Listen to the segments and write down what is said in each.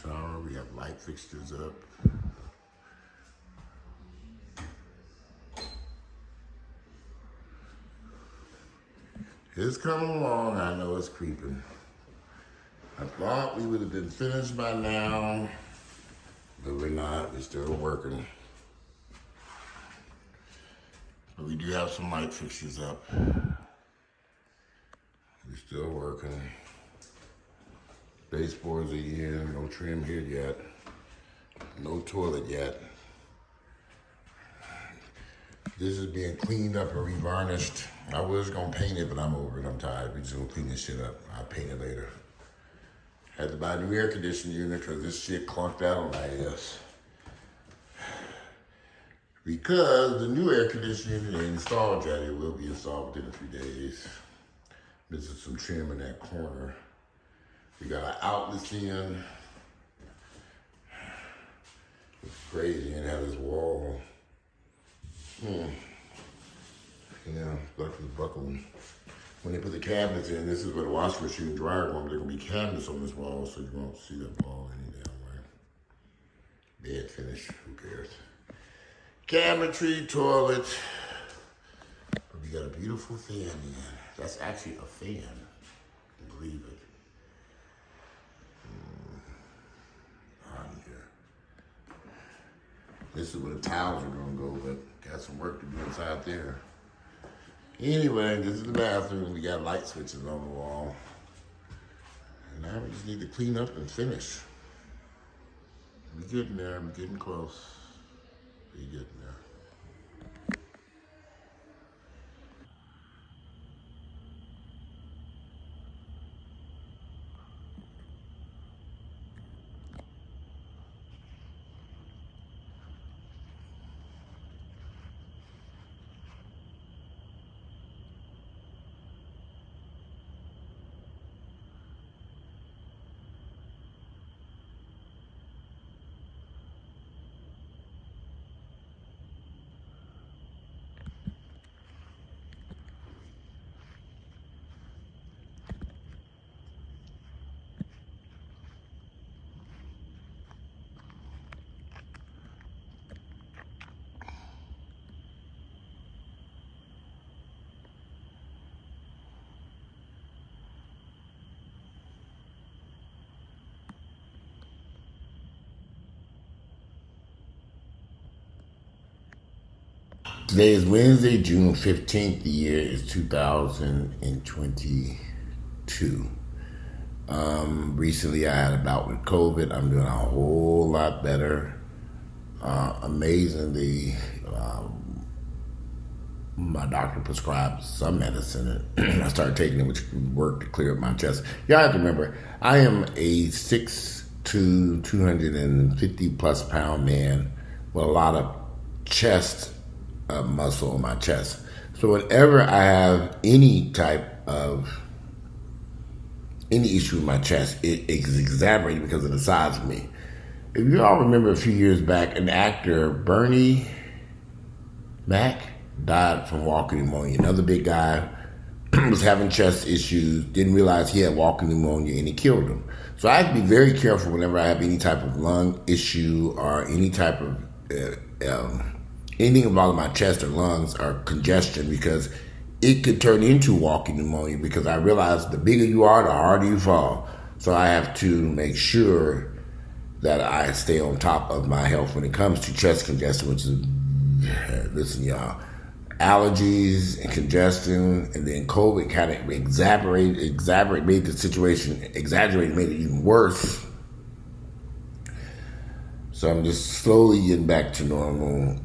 shower. We have light fixtures up. It's coming along. I know it's creeping. I thought we would have been finished by now, but we're not. We're still working. But we do have some light fixtures up. We're still working. Baseboards are in. No trim here yet. No toilet yet. This is being cleaned up and revarnished. I was gonna paint it, but I'm over it. I'm tired. We're just gonna clean this shit up. I'll paint it later. Had to buy a new air conditioning unit because this shit clunked out on my ass. Because the new air conditioning unit ain't installed yet. It will be installed within a few days. Missing some trim in that corner. We got an outlet in. It's crazy and have this wall. Yeah, luckily buckled. When they put the cabinets in, this is where the washer machine and dryer going, but there gonna be cabinets on this wall, so you won't see that wall any damn way. Bed finish, who cares? Cabinetry, toilet. But we got a beautiful fan in. That's actually a fan. Believe it. Out here. This is where the towels are gonna go, but got some work to do inside there. Anyway, this is the bathroom. We got light switches on the wall. And now we just need to clean up and finish. We're getting there. I'm getting close. We're getting there. Today is Wednesday, June 15th. The year is 2022. Recently I had a bout with COVID. I'm doing a whole lot better. Amazingly, my doctor prescribed some medicine and I started taking it, which worked to clear up my chest. Y'all have to remember, I am a 6'2", 250 plus pound man with a lot of chest muscle on my chest. So whenever I have any issue with my chest, it is exaggerated because of the size of me. If you all remember a few years back, an actor, Bernie Mac, died from walking pneumonia. Another big guy was having chest issues, didn't realize he had walking pneumonia, and it killed him. So I have to be very careful whenever I have any type of lung issue or any type of anything involving my chest or lungs or congestion, because it could turn into walking pneumonia, because I realize the bigger you are, the harder you fall. So I have to make sure that I stay on top of my health when it comes to chest congestion, which is, listen y'all, allergies and congestion, and then COVID kind of exaggerated, made the situation, made it even worse. So I'm just slowly getting back to normal.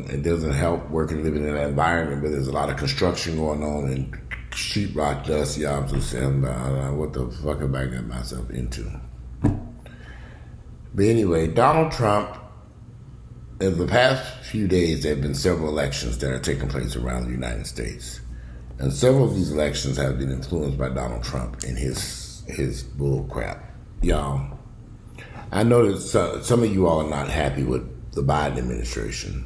It doesn't help working, living in that environment, but there's a lot of construction going on and sheetrock dust. Yeah, I'm just saying, what the fuck have I got myself into? But anyway, Donald Trump, in the past few days, there have been several elections that are taking place around the United States. And several of these elections have been influenced by Donald Trump and his bull crap. Y'all, I know that some of you all are not happy with the Biden administration.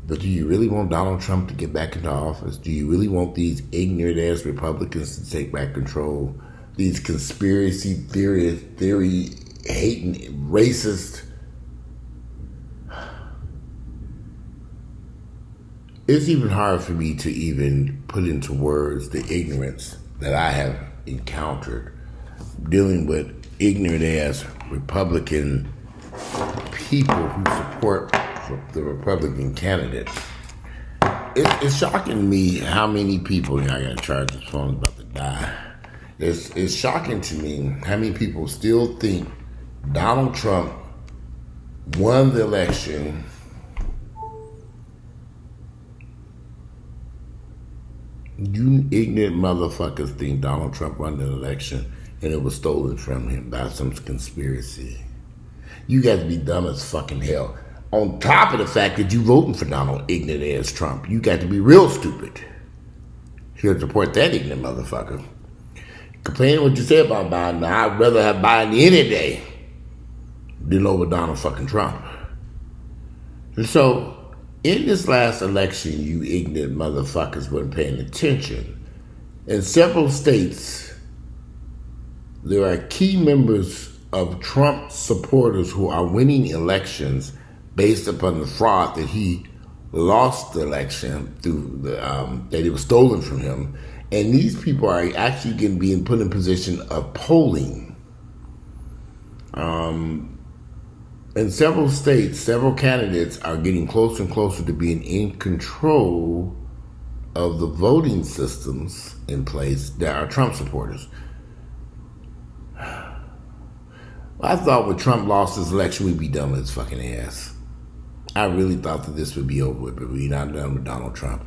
But do you really want Donald Trump to get back into office? Do you really want these ignorant-ass Republicans to take back control? These conspiracy theory hating, racist. It's even hard for me to even put into words the ignorance that I have encountered dealing with ignorant ass Republican people who support the Republican candidate. It's shocking to me how many people, I gotta charge this phone, it's about to die. It's shocking to me how many people still think Donald Trump won the election You ignorant motherfuckers think Donald Trump won the election and it was stolen from him by some conspiracy. You guys be dumb as fucking hell. On top of the fact that you voting for Donald ignorant ass Trump, you got to be real stupid. Here support that ignorant motherfucker. Complaining what you said about Biden, I'd rather have Biden any day than over Donald fucking Trump. And so, in this last election, you ignorant motherfuckers weren't paying attention. In several states, there are key members of Trump supporters who are winning elections based upon the fraud that he lost the election through that it was stolen from him. And these people are actually being put in position of polling. In several states, several candidates are getting closer and closer to being in control of the voting systems in place that are Trump supporters. I thought when Trump lost his election, we'd be done with his fucking ass. I really thought that this would be over with, but we're not done with Donald Trump.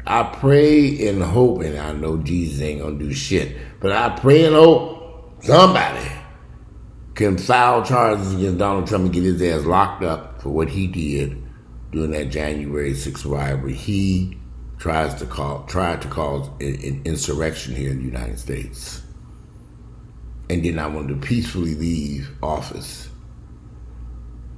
I pray and hope, and I know Jesus ain't gonna do shit, but I pray and hope somebody can file charges against Donald Trump and get his ass locked up for what he did during that January 6th robbery. He tried to cause an insurrection here in the United States and did not want to peacefully leave office.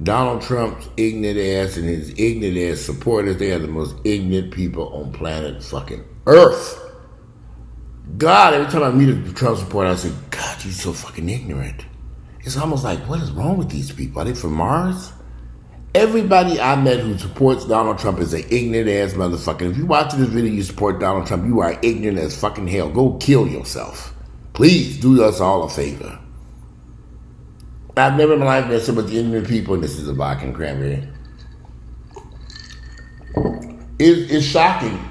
Donald Trump's ignorant ass and his ignorant ass supporters, they are the most ignorant people on planet fucking Earth. God, every time I meet a Trump supporter, I say, God, you're so fucking ignorant. It's almost like, what is wrong with these people? Are they from Mars? Everybody I met who supports Donald Trump is an ignorant ass motherfucker. If you watch this video, you support Donald Trump, you are ignorant as fucking hell. Go kill yourself. Please do us all a favor. I've never in my life met so much ignorant people, and this is a vodka and cranberry. It's shocking.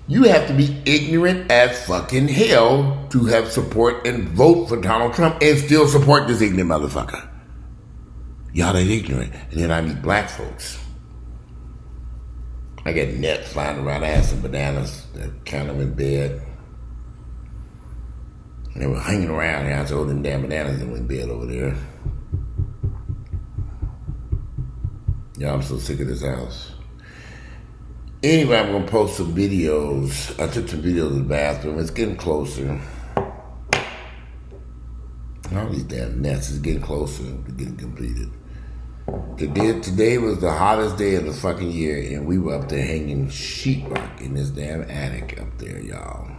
You have to be ignorant as fucking hell to have support and vote for Donald Trump and still support this ignorant motherfucker. Y'all ain't ignorant. And then I meet black folks. I get nets flying around. I had some bananas that count them in bed. And they were hanging around here. I said, oh, them damn bananas in bed over there. Y'all, I'm so sick of this house. Anyway, I'm going to post some videos. I took some videos of the bathroom. It's getting closer. All these damn nets is getting closer to getting completed. Today was the hottest day of the fucking year, and we were up there hanging sheetrock in this damn attic up there, y'all.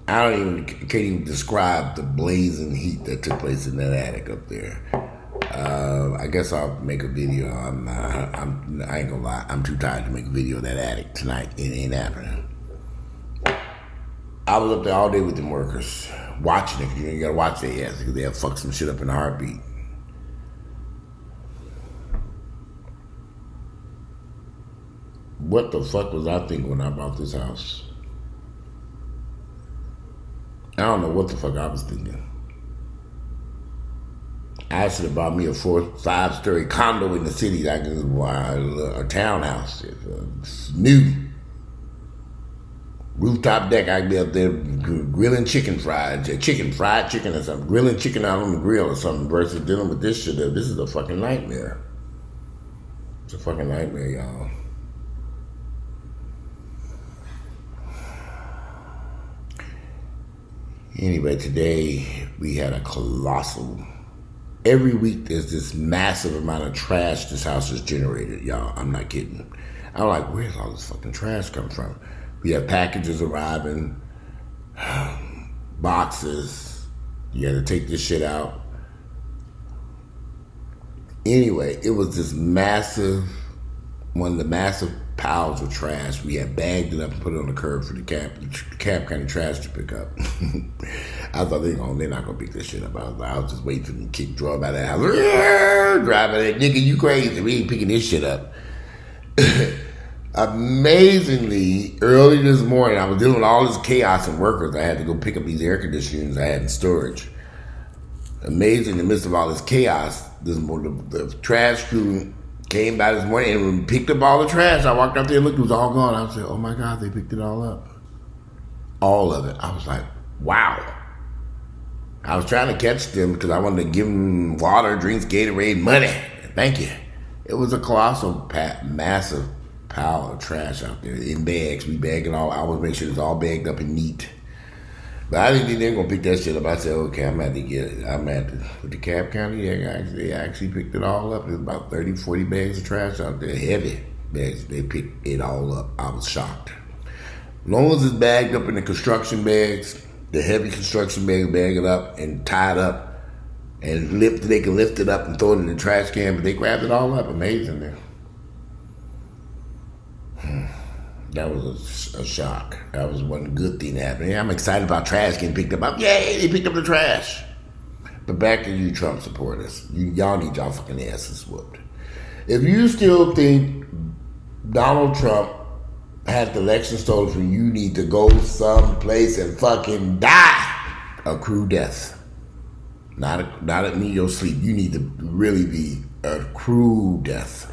Can't even describe the blazing heat that took place in that attic up there. I guess I'll make a video. I ain't gonna lie. I'm too tired to make a video of that attic tonight. It ain't happening. I was up there all day with them workers, watching it. You gotta watch their ass because they'll fuck some shit up in a heartbeat. What the fuck was I thinking when I bought this house? I don't know what the fuck I was thinking. I should have bought me a 4-5-story condo in the city, like a townhouse. It's new. Rooftop deck, I'd be up there grilling fried chicken or something. Grilling chicken out on the grill or something versus dealing with this shit. This is a fucking nightmare. It's a fucking nightmare, y'all. Anyway, today we had a colossal... Every week there's this massive amount of trash this house has generated, y'all. I'm not kidding. I'm like, where's all this fucking trash come from? We have packages arriving, boxes, You had to take this shit out. Anyway, it was this massive, one of the massive piles of trash. We had bagged it up and put it on the curb for the cab kind of trash to pick up. I thought they're not gonna pick this shit up. I was just waiting for them to drive by the house. Driving that nigga, you crazy? We ain't picking this shit up. Amazingly, early this morning, I was dealing with all this chaos and workers. I had to go pick up these air conditioners I had in storage. Amazing, in the midst of all this chaos, this morning, the trash crew came by this morning and picked up all the trash. I walked out there and looked, it was all gone. I said, oh my God, they picked it all up. All of it. I was like, wow. I was trying to catch them because I wanted to give them water, drinks, Gatorade, money. Thank you. It was a colossal, massive pile of trash out there in bags. We bagged it all. I always make sure it's all bagged up and neat. But I didn't think they were going to pick that shit up. I said, okay, I'm going to have to get it. With the Cobb County, they actually picked it all up. There's about 30, 40 bags of trash out there, heavy bags. They picked it all up. I was shocked. As long as it's bagged up in the construction bags, the heavy construction bags, bag it up and tied up and they can lift it up and throw it in the trash can, but they grabbed it all up. Amazing there. That was a shock. That was one good thing happening. I'm excited about trash getting picked up. Yay, they picked up the trash. But back to you Trump supporters. Y'all need y'all fucking asses whooped. If you still think Donald Trump had the election stolen from you, need to go someplace and fucking die. Accrue death. Not in your sleep. You need to really be accrue death.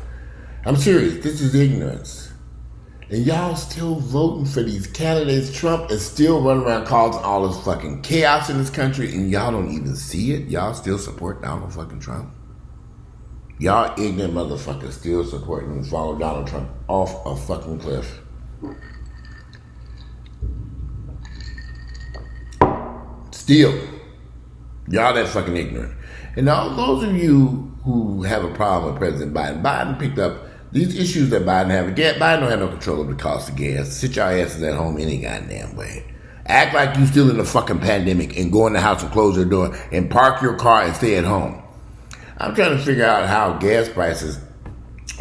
I'm serious. This is ignorance. And y'all still voting for these candidates. Trump is still running around causing all this fucking chaos in this country, and y'all don't even see it. Y'all still support Donald fucking Trump. Y'all ignorant motherfuckers still supporting and follow Donald Trump off a fucking cliff. Still. Y'all that fucking ignorant. And all those of you who have a problem with President Biden picked up these issues that Biden have. Biden don't have no control over the cost of gas. Sit your asses at home any goddamn way. Act like you still in the fucking pandemic and go in the house and close your door and park your car and stay at home. I'm trying to figure out how gas prices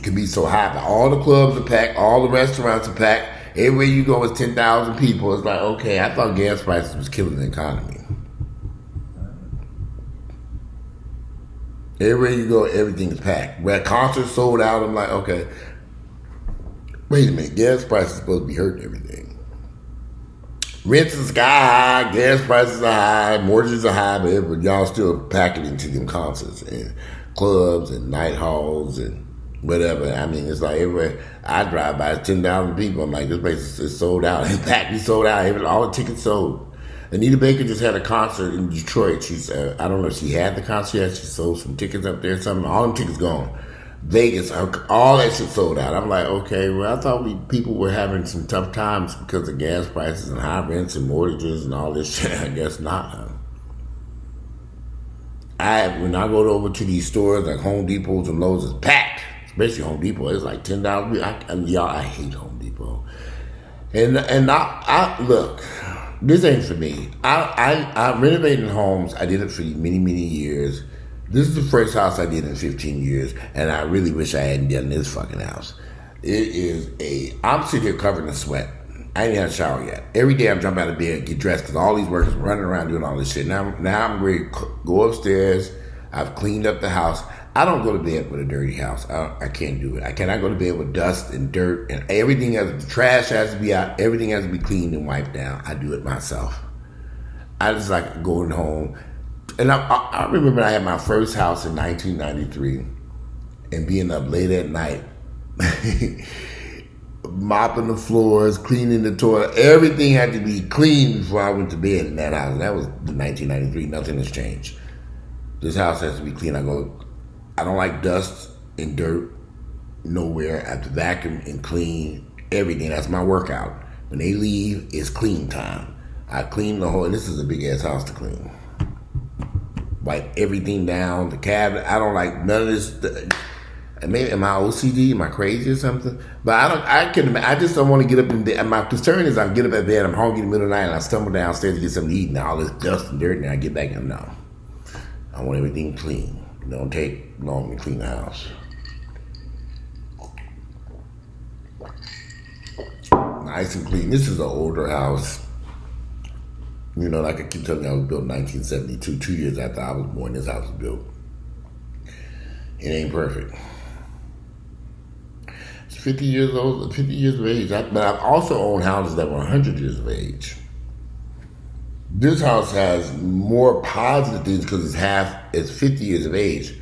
can be so high. All the clubs are packed. All the restaurants are packed. Everywhere you go is 10,000 people. It's like, okay, I thought gas prices was killing the economy. Everywhere you go, everything's packed. Where concerts sold out, I'm like, okay, wait a minute, gas prices are supposed to be hurting everything. Rents are sky high, gas prices are high, mortgages are high, but y'all still packing into them concerts and clubs and night halls and whatever. I mean, it's like everywhere I drive by, it's 10,000 people. I'm like, this place is sold out. It's packed, it's sold out. All the tickets sold. Anita Baker just had a concert in Detroit. She's, I don't know if she had the concert yet. She sold some tickets up there or something. All them tickets gone. Vegas, all that shit sold out. I'm like, okay, well, I thought people were having some tough times because of gas prices and high rents and mortgages and all this shit. I guess not, huh? When I go over to these stores like Home Depots and Lowe's, it's packed. Especially Home Depot. It's like $10. Y'all, I hate Home Depot. And I look, this ain't for me. I renovated homes. I did it for many, many years. This is the first house I did in 15 years, and I really wish I hadn't done this fucking house. I'm sitting here covered in sweat. I ain't had a shower yet. Every day I'm jumping out of bed, get dressed, because all these workers are running around doing all this shit. Now I'm ready to go upstairs. I've cleaned up the house. I don't go to bed with a dirty house. I can't do it. I cannot go to bed with dust and dirt and everything. The trash has to be out. Everything has to be cleaned and wiped down. I do it myself. I just like going home. And I remember I had my first house in 1993 and being up late at night, mopping the floors, cleaning the toilet. Everything had to be clean before I went to bed in that house. That was 1993. Nothing has changed. This house has to be clean. I don't like dust and dirt nowhere. I have to vacuum and clean everything. That's my workout. When they leave, it's clean time. I clean the whole, this is a big ass house to clean. Wipe everything down, the cabinet. I don't like none of this. maybe am I OCD? Am I crazy or something? But I just don't want to get up in bed. My concern is I get up at bed, I'm hungry in the middle of the night, and I stumble downstairs to get something to eat, and all this dust and dirt, and I get back and no. I want everything clean. It don't take long to clean the house. Nice and clean. This is an older house. You know, like I keep telling you, I was built in 1972, 2 years after I was born, this house was built. It ain't perfect. It's 50 years old, 50 years of age. But I've also owned houses that were 100 years of age. This house has more positive things because it's 50 years of age.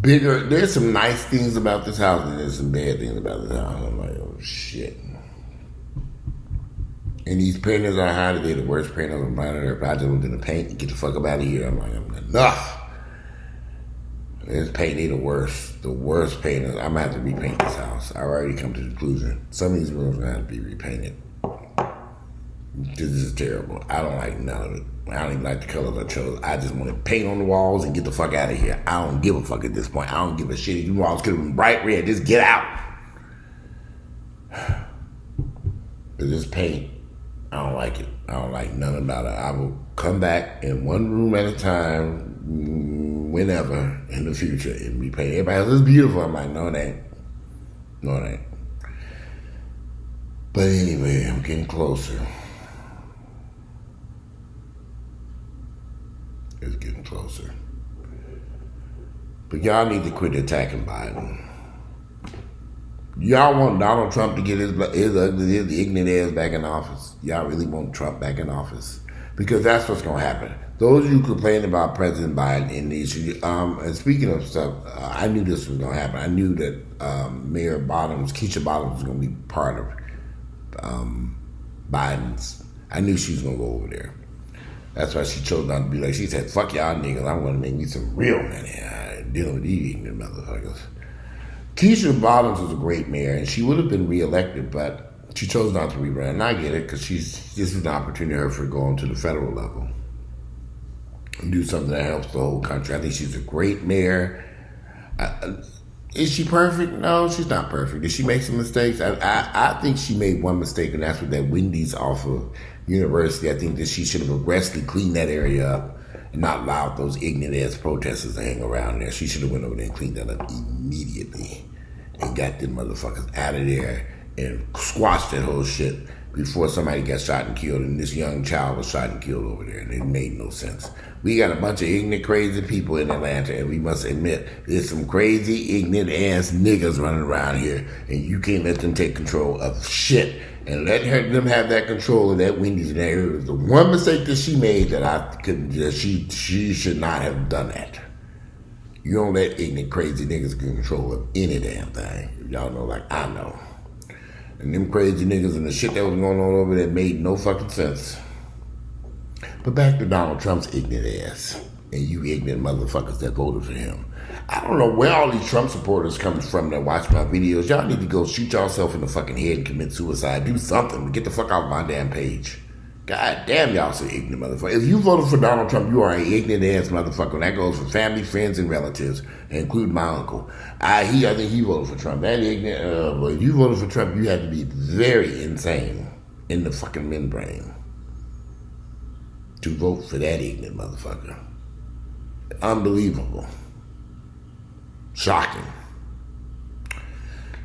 Bigger, there's some nice things about this house and there's some bad things about this house. I'm like, oh shit. And these painters are hired, they're the worst painters on planet Earth. I just want them to paint and get the fuck up out of here. I'm like, enough. This paint, they the worst painters. I'm gonna have to repaint this house. I already come to the conclusion. Some of these rooms are gonna have to be repainted. This is terrible. I don't like none of it. I don't even like the colors I chose. I just want to paint on the walls and get the fuck out of here. I don't give a fuck at this point. I don't give a shit. If you walls could have been bright red, just get out. But this paint, I don't like it. I don't like none about it. I will come back in one room at a time, whenever in the future, and repaint. Everybody else is beautiful. I'm like, no, it ain't. No, it ain't. But anyway, I'm getting closer. It's getting closer. But y'all need to quit attacking Biden. Y'all want Donald Trump to get his ignorant ass back in office. Y'all really want Trump back in office. Because that's what's going to happen. Those of you complaining about President Biden and the issue, and speaking of stuff, I knew this was going to happen. I knew that Mayor Bottoms, Keisha Bottoms, was going to be part of Biden's. I knew she was going to go over there. That's why she chose not to be like, she said, fuck y'all niggas, I'm going to make me some real money. Dealing with these ignorant motherfuckers. Keisha Bottoms was a great mayor, and she would have been reelected, but she chose not to rerun. And I get it, because this is an opportunity for her to go on to the federal level and do something that helps the whole country. I think she's a great mayor. Is she perfect? No, she's not perfect. Did she make some mistakes? I think she made one mistake, and that's with that Wendy's off of University. I think that she should have aggressively cleaned that area up and not allowed those ignorant-ass protesters to hang around there. She should have went over there and cleaned that up immediately and got them motherfuckers out of there and squashed that whole shit before somebody got shot and killed, and this young child was shot and killed over there, and it made no sense. We got a bunch of ignorant, crazy people in Atlanta, and we must admit, there's some crazy, ignorant-ass niggas running around here, and you can't let them take control of shit. And letting them have that control of that Wendy's in that area was the one mistake that she made that she should not have done that. You don't let ignorant, crazy niggas get control of any damn thing. Y'all know like I know. And them crazy niggas and the shit that was going on over there made no fucking sense. But back to Donald Trump's ignorant ass. And you ignorant motherfuckers that voted for him. I don't know where all these Trump supporters come from that watch my videos. Y'all need to go shoot yourself in the fucking head and commit suicide. Do something. Get the fuck off my damn page. God damn, y'all so ignorant motherfucker. If you voted for Donald Trump, you are an ignorant ass motherfucker. And that goes for family, friends, and relatives, including my uncle. I think he voted for Trump. That ignorant, but if you voted for Trump, you had to be very insane in the fucking membrane to vote for that ignorant motherfucker. Unbelievable. Shocking.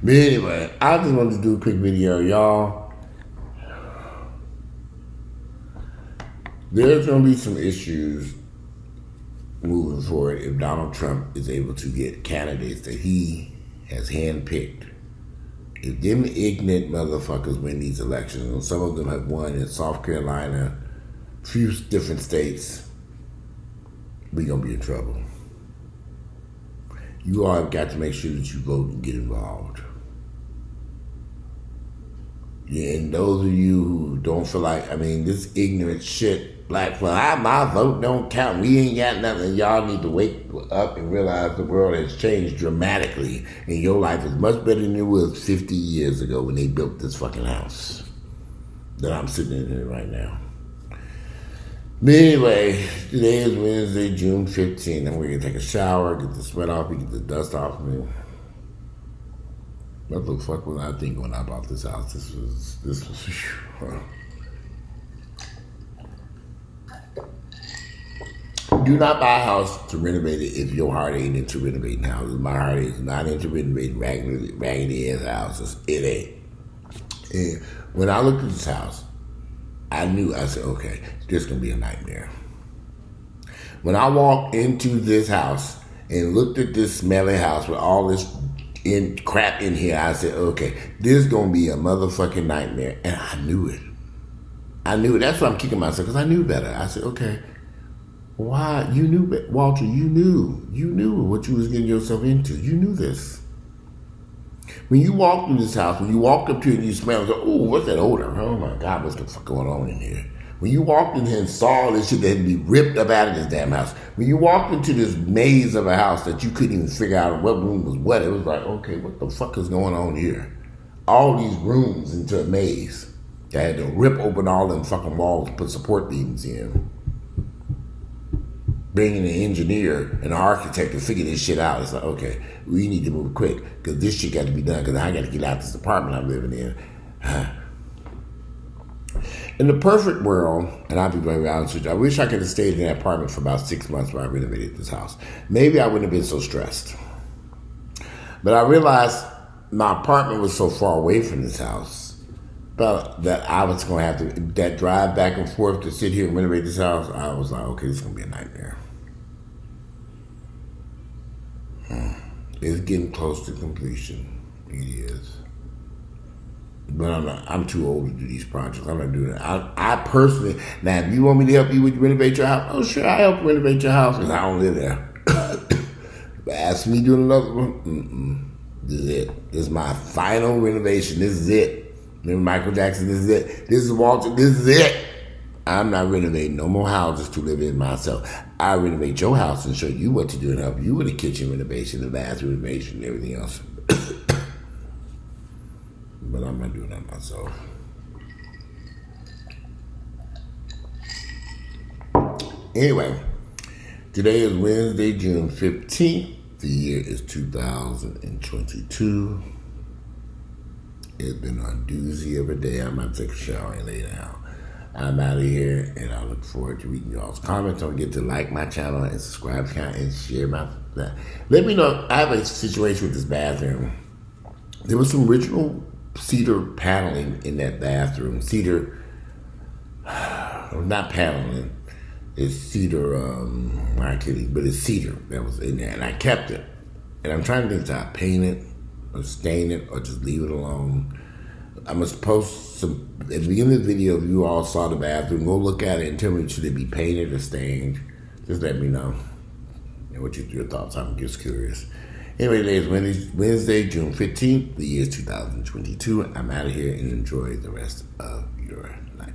But anyway, I just wanted to do a quick video, y'all. There's going to be some issues moving forward if Donald Trump is able to get candidates that he has handpicked. If them ignorant motherfuckers win these elections, and some of them have won in South Carolina, a few different states, we're going to be in trouble. You all have got to make sure that you vote and get involved. Yeah, and those of you who don't feel like, this ignorant shit, black, my vote don't count. We ain't got nothing. Y'all need to wake up and realize the world has changed dramatically. And your life is much better than it was 50 years ago when they built this fucking house that I'm sitting in here right now. But anyway, today is Wednesday, June 15th. I'm going to take a shower, get the sweat off me, get the dust off me. What the fuck was I thinking when I bought this house? This was whew. Do not buy a house to renovate it if your heart ain't into renovating houses. My heart is not into renovating raggedy ass houses. It ain't. And when I looked at this house, I said, okay, this is going to be a nightmare. When I walked into this house and looked at this smelly house with all this crap in here, I said, okay, this is going to be a motherfucking nightmare. And I knew it. I knew it. That's why I'm kicking myself, because I knew better. I said, okay, why? You knew, Walter, you knew what you was getting yourself into. You knew this. When you walked through this house, when you walked up to it and you smelled it, oh, what's that odor? Oh my God, what's the fuck going on in here? When you walked in here and saw all this shit that had to be ripped up out of this damn house, when you walked into this maze of a house that you couldn't even figure out what room was what, it was like, okay, what the fuck is going on here? All these rooms into a maze. I had to rip open all them fucking walls and put support beams in. Bringing an engineer and an architect to figure this shit out. It's like, okay, we need to move quick because this shit got to be done because I got to get out this apartment I'm living in. In the perfect world, and I'll be very honest with you, I wish I could have stayed in that apartment for about 6 months while I renovated this house. Maybe I wouldn't have been so stressed. But I realized my apartment was so far away from this house that I was going to have to, that drive back and forth to sit here and renovate this house, I was like, okay, this is going to be a nightmare. It's getting close to completion. It is. But I'm too old to do these projects. I'm not doing it. I personally, now if you want me to help you with renovate your house, oh sure, I help renovate your house because I don't live there. But ask me doing another one, this is it. This is my final renovation. This is it. Remember Michael Jackson, this is it. This is Walter, this is it. I'm not renovating no more houses to live in myself. I renovate your house and show you what to do and help you with the kitchen renovation, the bathroom renovation, and everything else. But I'm not doing that myself. Anyway, today is Wednesday, June 15th. The year is 2022. It's been a doozy of a day. I'm about to take a shower and lay down. I'm out of here, and I look forward to reading y'all's comments. Don't forget to like my channel and subscribe and share my. Let me know. I have a situation with this bathroom. There was some original cedar paneling in that bathroom. Cedar, not paneling. It's cedar. I'm not kidding, but it's cedar that was in there, and I kept it. And I'm trying to think, should I paint it or stain it or just leave it alone? I must post some, at the beginning of the video, if you all saw the bathroom, go look at it and tell me, should it be painted or stained? Just let me know and what your thoughts are. I'm just curious. Anyway, today is Wednesday, June 15th. The year is 2022. I'm out of here and enjoy the rest of your night.